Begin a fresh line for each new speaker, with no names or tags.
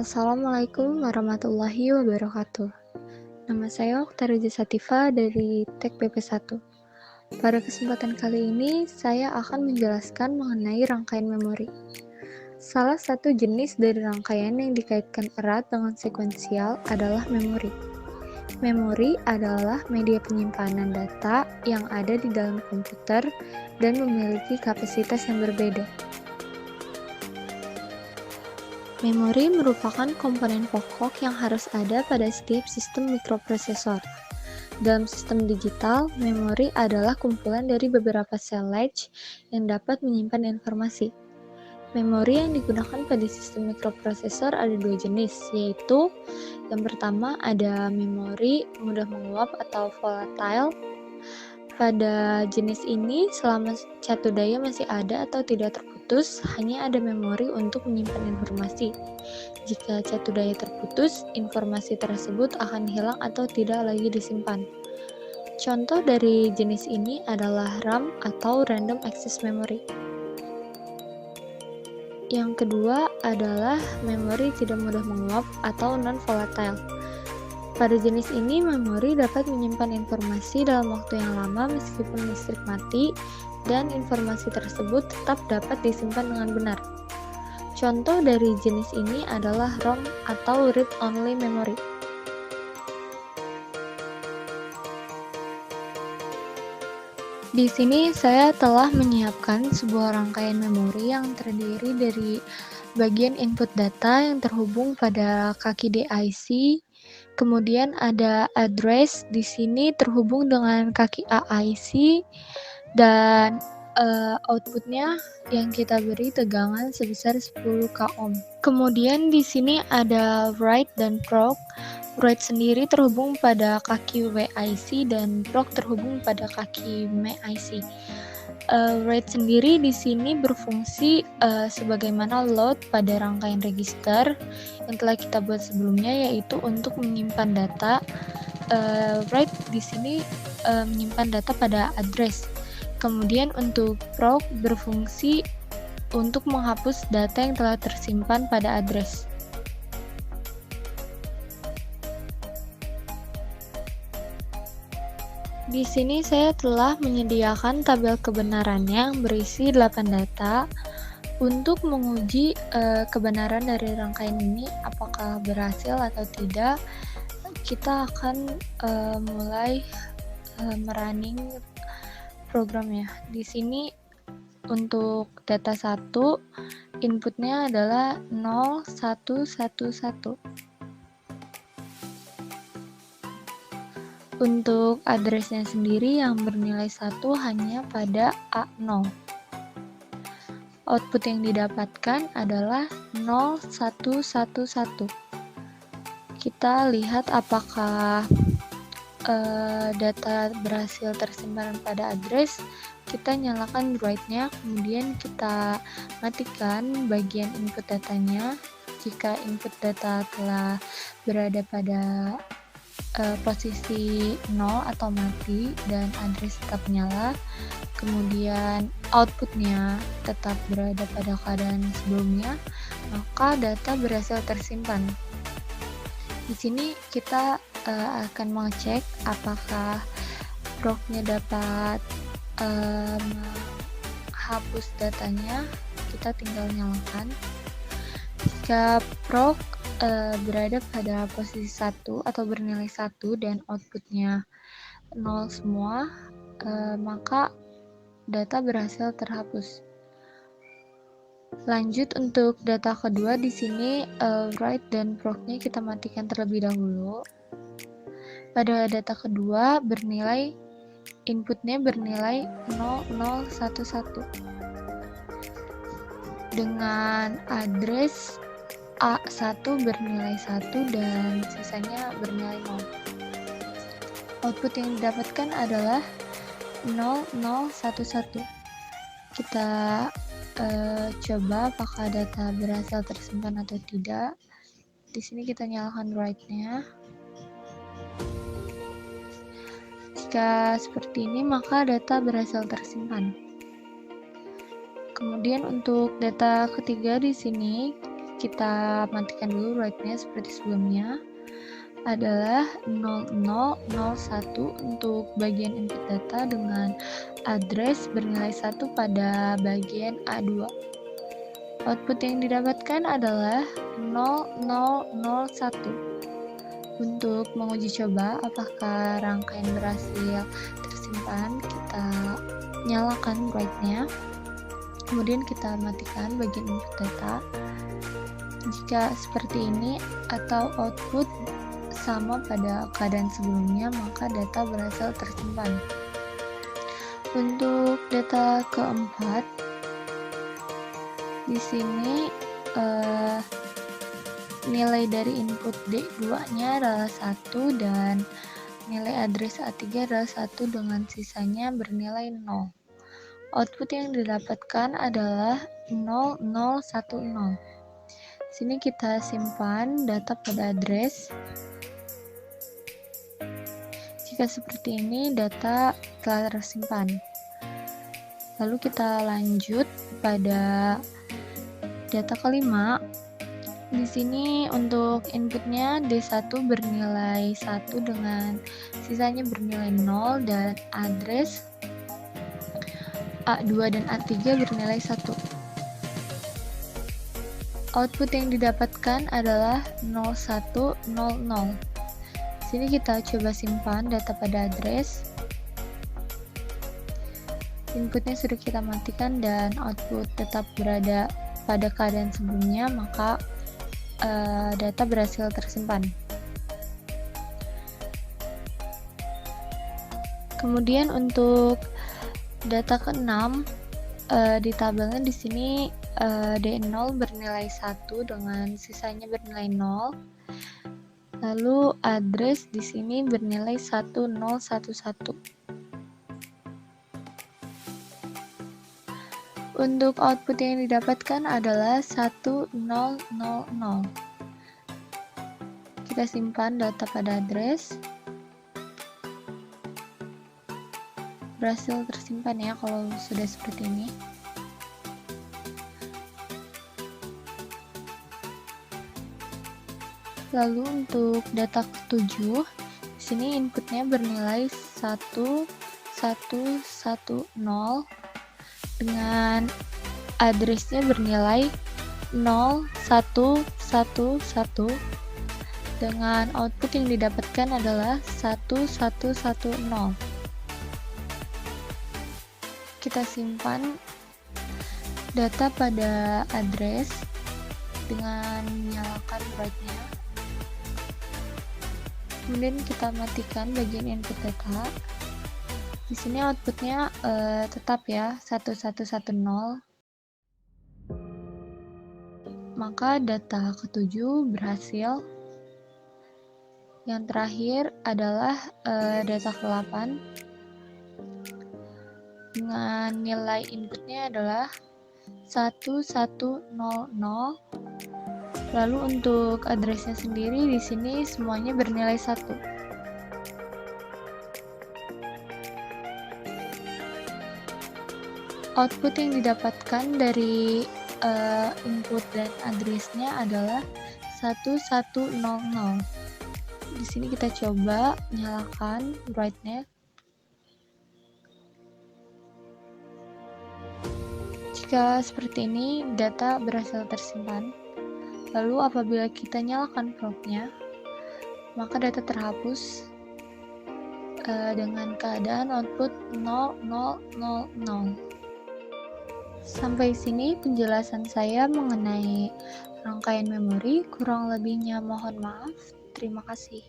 Assalamualaikum warahmatullahi wabarakatuh. Nama saya Oktariza Sativa dari Tek BP1. Pada kesempatan kali ini, saya akan menjelaskan mengenai rangkaian memori. Salah satu jenis dari rangkaian yang dikaitkan erat dengan sekuensial adalah memori. Memori adalah media penyimpanan data yang ada di dalam komputer dan memiliki kapasitas yang berbeda. Memori merupakan komponen pokok yang harus ada pada setiap sistem mikroprosesor. Dalam sistem digital, memori adalah kumpulan dari beberapa sel latch yang dapat menyimpan informasi. Memori yang digunakan pada sistem mikroprosesor ada dua jenis, yaitu yang pertama ada memori mudah menguap atau volatile. Pada jenis ini, selama catu daya masih ada atau tidak terputus, hanya ada memori untuk menyimpan informasi. Jika catu daya terputus, informasi tersebut akan hilang atau tidak lagi disimpan. Contoh dari jenis ini adalah RAM atau Random Access Memory. Yang kedua adalah memori tidak mudah menguap atau non-volatile. Pada jenis ini, memori dapat menyimpan informasi dalam waktu yang lama meskipun listrik mati, dan informasi tersebut tetap dapat disimpan dengan benar. Contoh dari jenis ini adalah ROM atau Read-Only Memory. Di sini saya telah menyiapkan sebuah rangkaian memori yang terdiri dari bagian input data yang terhubung pada kaki DIC. Kemudian ada address, di sini terhubung dengan kaki AIC, dan outputnya yang kita beri tegangan sebesar 10 k ohm. Kemudian di sini ada write dan proc. Write sendiri terhubung pada kaki WIC dan proc terhubung pada kaki MAIC. Write sendiri di sini berfungsi sebagaimana load pada rangkaian register yang telah kita buat sebelumnya, yaitu untuk menyimpan data. Write di sini menyimpan data pada address. Kemudian untuk proc berfungsi untuk menghapus data yang telah tersimpan pada address. Di sini saya telah menyediakan tabel kebenaran yang berisi 8 data. Untuk menguji kebenaran dari rangkaian ini apakah berhasil atau tidak, kita akan mulai merunning programnya. Di sini untuk data 1, inputnya adalah 0111. Untuk addressnya sendiri yang bernilai 1 hanya pada A0. Output yang didapatkan adalah 0111. Kita lihat apakah data berhasil tersimpan pada address. Kita nyalakan write-nya, kemudian kita matikan bagian input datanya. Jika input data telah berada pada posisi 0 atau mati dan address tetap nyala, kemudian outputnya tetap berada pada keadaan sebelumnya, maka data berhasil tersimpan. Di sini kita akan mengecek apakah procnya dapat menghapus datanya. Kita tinggal nyalakan. Jika proc berada pada posisi 1 atau bernilai 1 dan outputnya 0 semua, maka data berhasil terhapus. Lanjut untuk data kedua, di sini write dan proc-nya kita matikan terlebih dahulu. Pada data kedua inputnya bernilai 0011 dengan address A1 bernilai 1 dan sisanya bernilai 0. Output yang didapatkan adalah 0011. Kita coba apakah data berhasil tersimpan atau tidak. Di sini kita nyalakan write-nya. Jika seperti ini, maka data berhasil tersimpan. Kemudian untuk data ketiga di sini kita matikan dulu write-nya seperti sebelumnya, adalah 0001 untuk bagian input data dengan address bernilai 1 pada bagian A2. Output yang didapatkan adalah 0001. Untuk menguji coba apakah rangkaian berhasil tersimpan, kita nyalakan write-nya, kemudian kita matikan bagian input data. Jika seperti ini atau output sama pada keadaan sebelumnya, maka data berhasil tersimpan. Untuk data keempat, di sini nilai dari input D2-nya adalah 1 dan nilai address A3 adalah 1 dengan sisanya bernilai 0. Output yang didapatkan adalah 0010. Sini kita simpan data pada address. Jika seperti ini, data telah tersimpan. Lalu kita lanjut pada data kelima. Di sini untuk inputnya D1 bernilai 1 dengan sisanya bernilai 0 dan address A2 dan A3 bernilai 1. Output yang didapatkan adalah 0100. Sini kita coba simpan data pada address. Inputnya sudah kita matikan dan output tetap berada pada keadaan sebelumnya, maka data berhasil tersimpan. Kemudian untuk data ke-6, di tabelnya di sini D0 bernilai 1 dengan sisanya bernilai 0. Lalu address di sini bernilai 1011. Untuk output yang didapatkan adalah 1000. Kita simpan data pada address. Berhasil tersimpan ya kalau sudah seperti ini. Lalu untuk data ke-7, di sini inputnya bernilai 1110 dengan addressnya bernilai 0111 dengan output yang didapatkan adalah 1110. Kita simpan data pada address dengan menyalakan write-nya. Kemudian kita matikan bagian input data. Di sini outputnya tetap ya 1110. Maka data ke-7 berhasil. Yang terakhir adalah data ke-8 dengan nilai inputnya adalah 1100. Lalu untuk addressnya sendiri di sini semuanya bernilai 1. Output yang didapatkan dari input dan addressnya adalah 1100. Di sini kita coba nyalakan write-nya. Jika seperti ini, data berhasil tersimpan. Lalu apabila kita nyalakan prompt-nya, maka data terhapus dengan keadaan output 0000. Sampai sini penjelasan saya mengenai rangkaian memori, kurang lebihnya mohon maaf. Terima kasih.